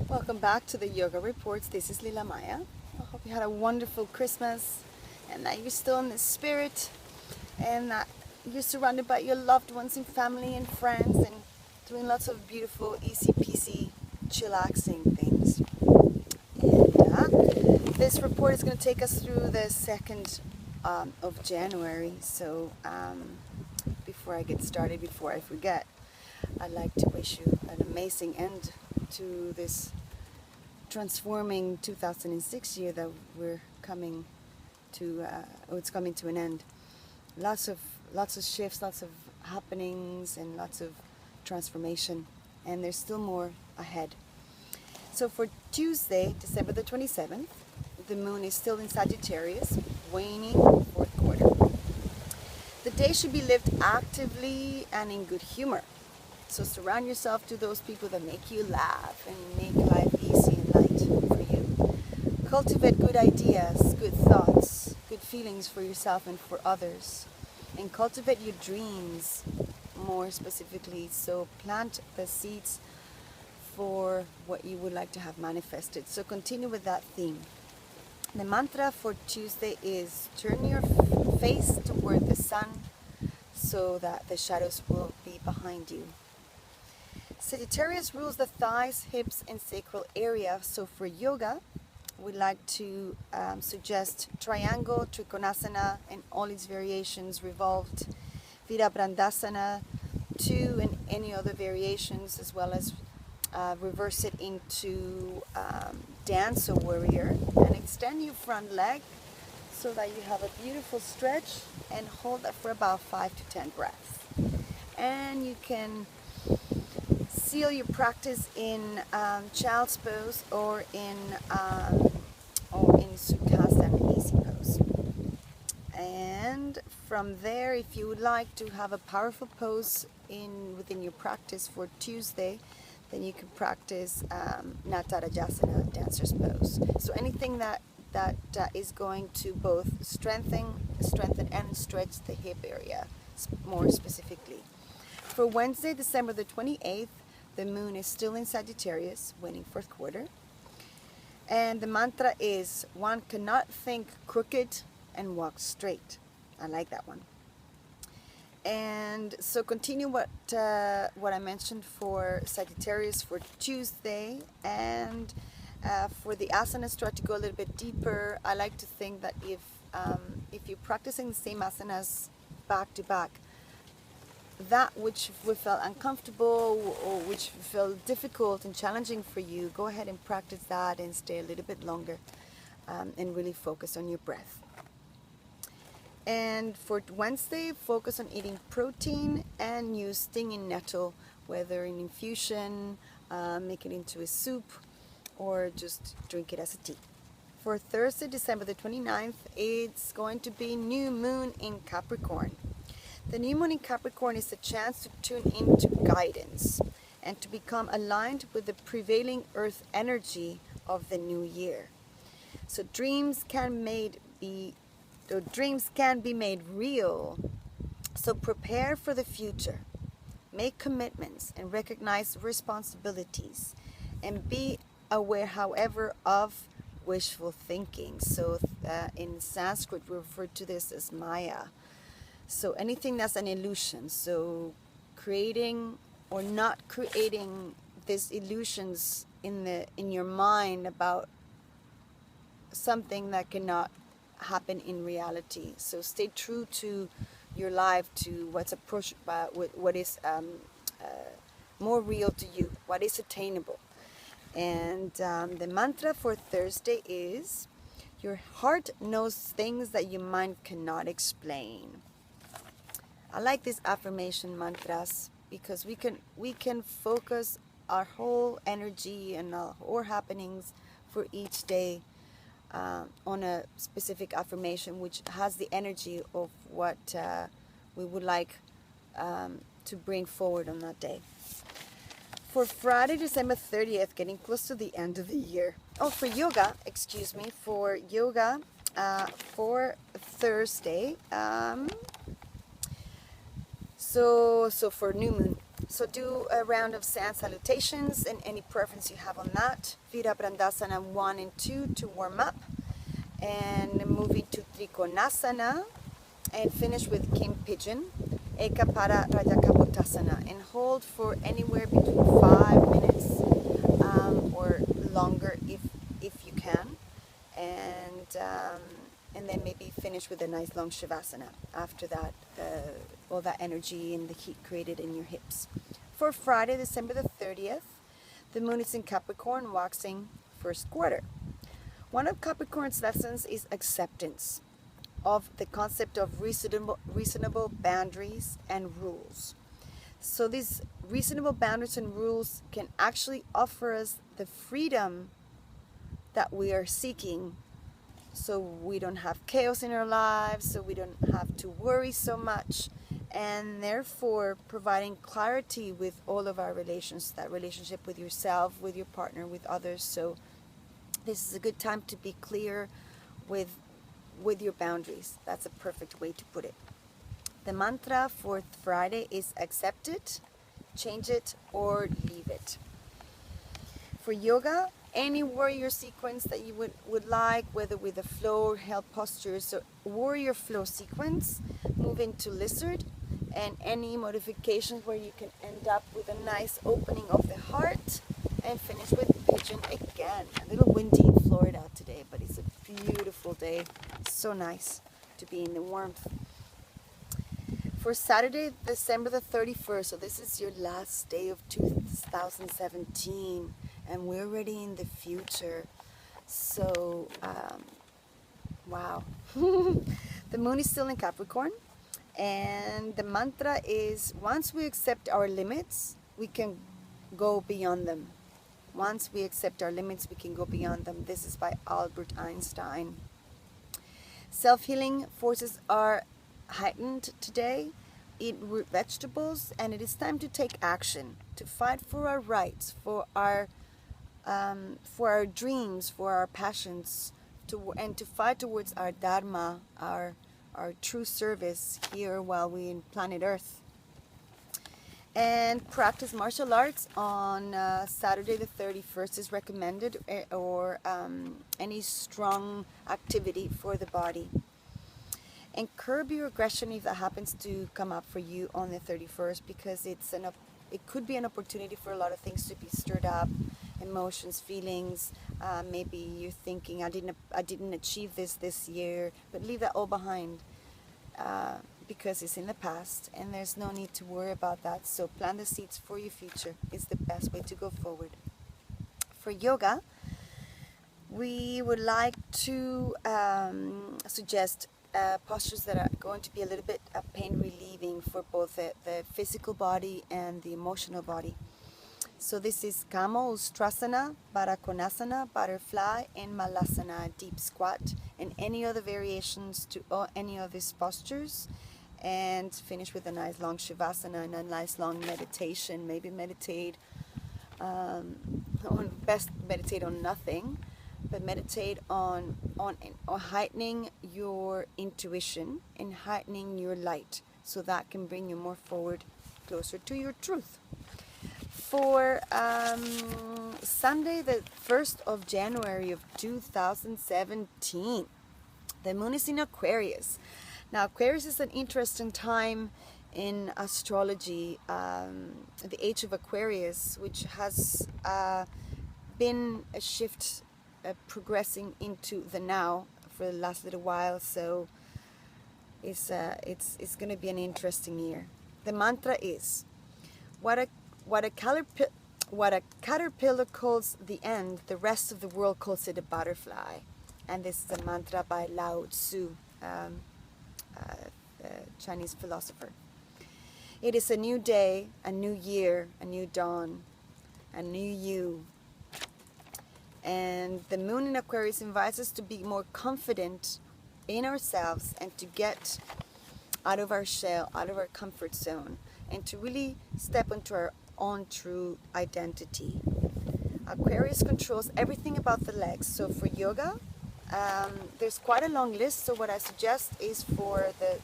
Welcome back to the Yoga Reports. This is Lila Maya. I hope you had a wonderful Christmas and that you're still in the spirit and that you're surrounded by your loved ones and family and friends and doing lots of beautiful, easy peasy, chillaxing things. And this report is going to take us through the 2nd of January. So before I get started, before I forget, I'd like to wish you an amazing end to this transforming 2006 year that we're coming to, it's coming to an end. Lots of shifts, lots of happenings, and lots of transformation, and there's still more ahead. So for Tuesday, December the 27th, the moon is still in Sagittarius, waning 4th quarter. The day should be lived actively and in good humor. So surround yourself to those people that make you laugh and make life easy and light for you. Cultivate good ideas, good thoughts, good feelings for yourself and for others. And cultivate your dreams more specifically. So plant the seeds for what you would like to have manifested. So continue with that theme. The mantra for Tuesday is turn your face toward the sun so that the shadows will be behind you. Sagittarius rules the thighs, hips, and sacral area. So for yoga, we'd like to suggest triangle, trikonasana, and all its variations, revolved, Virabandhasana, 2 and any other variations, as well as reverse it into Dancer Warrior, and extend your front leg so that you have a beautiful stretch, and hold that for about 5 to 10 breaths. And you can seal your practice in child's pose or in Sukhasana, easy pose. And from there, if you would like to have a powerful pose within your practice for Tuesday, then you can practice Natarajasana, dancer's pose. So anything that is going to both strengthen and stretch the hip area more specifically. For Wednesday, December the 28th, the moon is still in Sagittarius, waning 4th quarter. And the mantra is, one cannot think crooked and walk straight. I like that one. And so continue what I mentioned for Sagittarius for Tuesday. And for the asanas, try to go a little bit deeper. I like to think that if you're practicing the same asanas back to back, that which we felt uncomfortable or which felt difficult and challenging for you, go ahead and practice that and stay a little bit longer and really focus on your breath. And for Wednesday, focus on eating protein and use stinging nettle, whether in infusion, make it into a soup, or just drink it as a tea. For Thursday, December the 29th, it's going to be new moon in Capricorn. The new moon in Capricorn is a chance to tune into guidance and to become aligned with the prevailing earth energy of the new year. So dreams can be made real. So prepare for the future. Make commitments and recognize responsibilities. And be aware, however, of wishful thinking. So in Sanskrit, we refer to this as Maya. So anything that's an illusion, so creating or not creating these illusions in your mind about something that cannot happen in reality. So stay true to your life, to what is more real to you, what is attainable. And the mantra for Thursday is, your heart knows things that your mind cannot explain. I like these affirmation mantras because we can focus our whole energy and our happenings for each day on a specific affirmation which has the energy of what we would like to bring forward on that day. For Friday, December 30th, getting close to the end of the year. For yoga, for Thursday, so for new moon, So do a round of sand salutations and any preference you have on that. Virabandhasana 1 and 2 to warm up. And moving to Trikonasana and finish with King Pigeon. Ekapara Rajakapotasana, and hold for anywhere between 5 minutes or longer if you can. And then maybe finish with a nice long Shavasana after that, all that energy and the heat created in your hips. For Friday, December the 30th, the moon is in Capricorn, waxing first quarter. One of Capricorn's lessons is acceptance of the concept of reasonable boundaries and rules. So these reasonable boundaries and rules can actually offer us the freedom that we are seeking, so we don't have chaos in our lives, so we don't have to worry so much, and therefore providing clarity with all of our relations, that relationship with yourself, with your partner, with others. So this is a good time to be clear with your boundaries. That's a perfect way to put it. The mantra for Friday is accept it, change it, or leave it. For yoga, any warrior sequence that you would like, whether with a flow or held postures. So warrior flow sequence, move into lizard, and any modifications where you can end up with a nice opening of the heart, and finish with pigeon again. A little windy in Florida today, but it's a beautiful day. So nice to be in the warmth. For Saturday, December the 31st, so this is your last day of 2017, and we're already in the future. So, wow. The moon is still in Capricorn, and the mantra is, once we accept our limits, we can go beyond them. Once we accept our limits, we can go beyond them. This is by Albert Einstein. Self-healing forces are heightened today. Eat root vegetables, and it is time to take action, to fight for our rights, for our dreams, for our passions, and to fight towards our dharma, our true service here while we're in planet Earth. And practice martial arts on Saturday the 31st is recommended, or any strong activity for the body. And curb your aggression if that happens to come up for you on the 31st, because it could be an opportunity for a lot of things to be stirred up, emotions, feelings. Maybe you're thinking, I didn't achieve this year, but leave that all behind. Because it's in the past and there's no need to worry about that. So plant the seeds for your future is the best way to go forward. For yoga, we would like to suggest postures that are going to be a little bit pain relieving for both the physical body and the emotional body. So this is Camel, Ustrasana, Barakonasana, Butterfly, and Malasana, Deep Squat, and any other variations to any of these postures. And finish with a nice long Shavasana and a nice long meditation. Maybe meditate, best meditate on nothing, but meditate on heightening your intuition and heightening your light, so that can bring you more forward, closer to your truth. For Sunday, the 1st of January of 2017, the moon is in Aquarius. Now, Aquarius is an interesting time in astrology, the age of Aquarius, which has been a shift progressing into the now for the last little while. So it's going to be an interesting year. The mantra is, what a caterpillar calls the end, the rest of the world calls it a butterfly. And this is a mantra by Jan.2, Chinese philosopher. It is a new day, a new year, a new dawn, a new you. And the moon in Aquarius invites us to be more confident in ourselves and to get out of our shell, out of our comfort zone, and to really step into our own true identity. Aquarius controls everything about the legs. So for yoga, there's quite a long list. So what I suggest is for the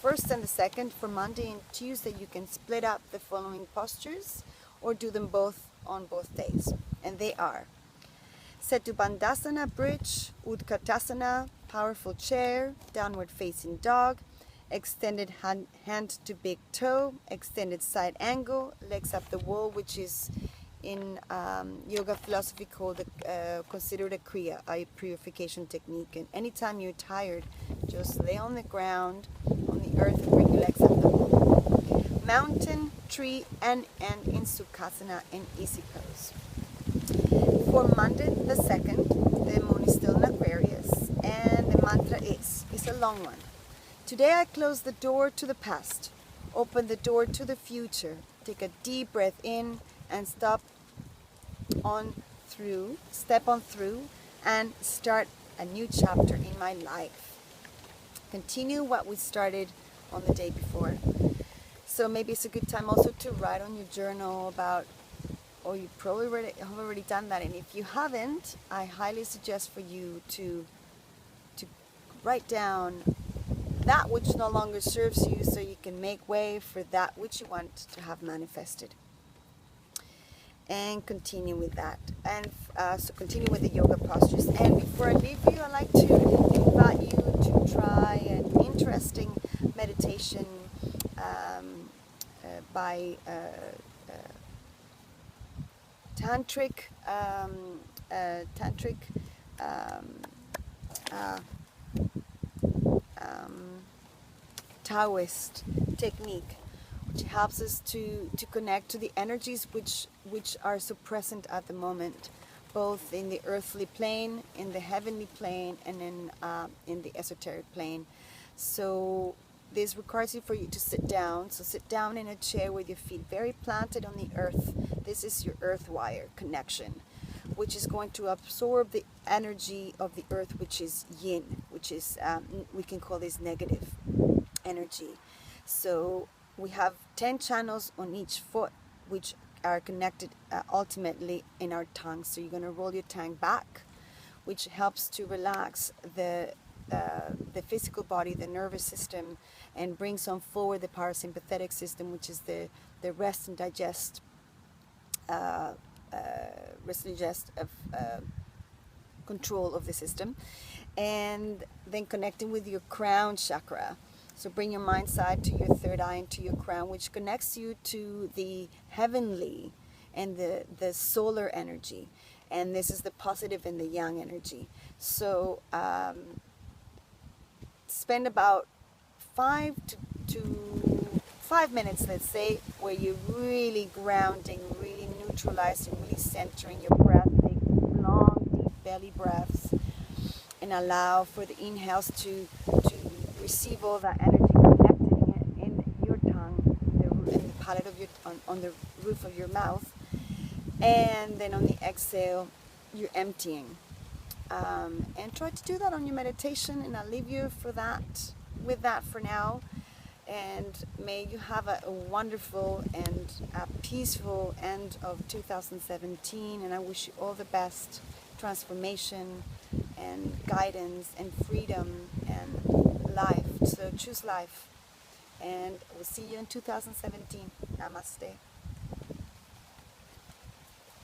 first and the second. For Monday and Tuesday, you can split up the following postures or do them both on both days. And they are Setu Bandhasana, bridge, Utkatasana, powerful chair, downward facing dog, extended hand to big toe, extended side angle, legs up the wall, which is in yoga philosophy called considered a kriya, a purification technique. And anytime you're tired, just lay on the ground, on the earth, and bring your legs up the wall. Mountain, tree, and in Sukhasana and easy pose. For Monday the 2nd, the moon is still in Aquarius, and the mantra is a long one. Today I close the door to the past, open the door to the future. Take a deep breath in and step on through, and start a new chapter in my life. Continue what we started on the day before. So maybe it's a good time also to write on your journal about, or you probably have already done that, and if you haven't, I highly suggest for you to write down that which no longer serves you, so you can make way for that which you want to have manifested. And continue with that. And so continue with the yoga postures. And before I leave you, I'd like to invite you to try an interesting meditation by tantric Taoist technique, which helps us to connect to the energies which are so present at the moment, both in the earthly plane, in the heavenly plane, and in the esoteric plane. So this requires you for you to sit down. So sit down in a chair with your feet very planted on the earth. This is your earth wire connection, which is going to absorb the energy of the earth, which is yin, which is, we can call this negative energy. So we have 10 channels on each foot, which are connected ultimately in our tongue. So you're going to roll your tongue back, which helps to relax the physical body, the nervous system, and brings on forward the parasympathetic system, which is the rest and digest control of the system. And then connecting with your crown chakra. So bring your mind side to your third eye and to your crown, which connects you to the heavenly and the solar energy. And this is the positive and the yang energy. So spend about 5 minutes, let's say, where you're really grounding, really neutralizing, really centering your breath. Take long, deep belly breaths and allow for the inhales to receive all that energy, connecting it in your tongue, in the palate of your, on the roof of your mouth, and then on the exhale, you're emptying. And try to do that on your meditation, and I'll leave you with that for now. And may you have a wonderful and a peaceful end of 2017, and I wish you all the best transformation and guidance and freedom and life. So choose life, and we'll see you in 2017. Namaste.